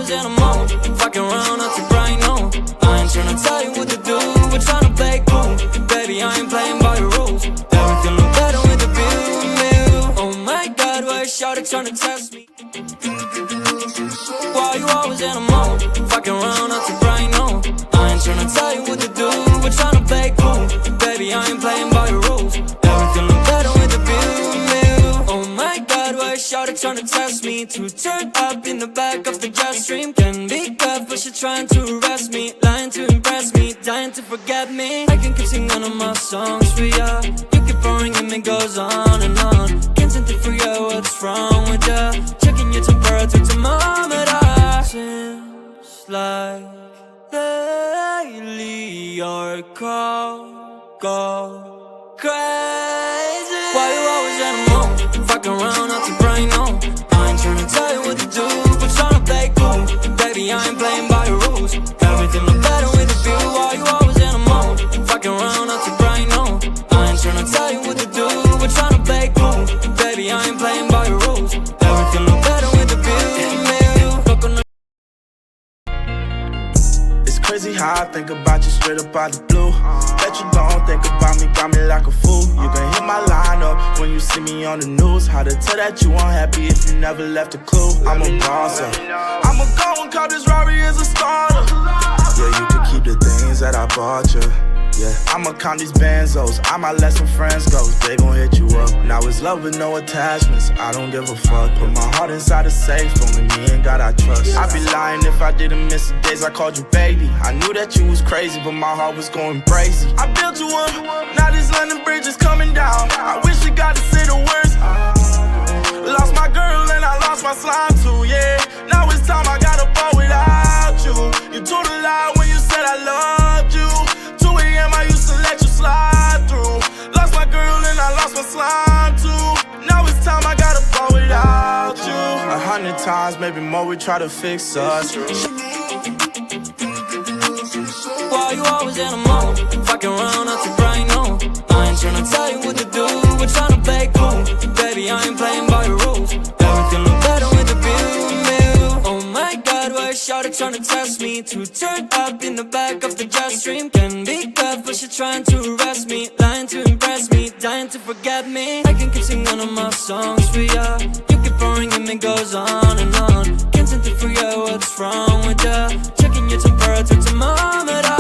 always in a mode, fucking around up to bright noon. I ain't tryna tell you what to do, we're tryna play cool. Baby, I ain't playing by the rules. Everything look better with the view. Oh my God, why is shawty tryna test me? Why you always in a mode, fucking around up to bright noon. I ain't tryna tell you what to do, we're tryna play cool. Baby, I ain't playing by the rules. Everything look better with the view. Oh my God, why is shawty tryna test me? To turn up in the back of the jet stream. Can be good, but she trying to arrest me. Lying to impress me, dying to forget me. I can keep singing one of my songs for ya. You keep pouring and it goes on and on. Can't seem to figure out what's wrong with ya. Checking your temperature thermometer. Seems like lately your call go crazy. Why you always in a mood, fucking around up to bright noon. I ain't tryna tell you what to do, but tryna play cool. Baby, I ain't playing by the rules. Everything look better with the view. Why you always in a mood, fucking around up to bright noon. I ain't tryna tell you what to do, but tryna play cool. Baby, I ain't playing by the rules. Everything look better with the view. Crazy how I think about you straight up out the blue. Bet you don't think about me, got me like a fool. You can hit my line up when you see me on the news. How to tell that you unhappy if you never left a clue. I'm a boss, I'ma go and call this Rari as a starter. Yeah, you can keep the things that I bought you. Yeah, I'ma count these benzos, I might let some friends go, they gon' hit you up. Now it's love with no attachments, I don't give a fuck. Put my heart inside a safe, only me and God I trust. I'd be lying if I didn't miss the days I called you baby. I knew that you was crazy, but my heart was going crazy. I built you up, now this London Bridge is coming down. I wish you got to say the worst. Lost my girl and I lost my slime too, yeah. Now it's time I gotta fall without you. You told a lie when you said I loved you. 2 AM I used to let you slide through. Lost my girl and I lost my slime too. Now it's time I gotta fall without you. 100 times, maybe more, we try to fix us. Why you always in a mood, fucking around up to bright noon. I ain't tryna tell you what to do, we're tryna play cool. Baby, I ain't playing by the rules. Everything look better with the view. Oh my God, why is shawty tryna test me? To turn up in the back of the jet stream. Can be good, but she trying to arrest me. Lying to impress me, dying to forget me. I can keep singing one of my songs for ya. You keep pouring and it goes on and on. Can't seem to figure out what's wrong with ya. Checking your temperature thermometer.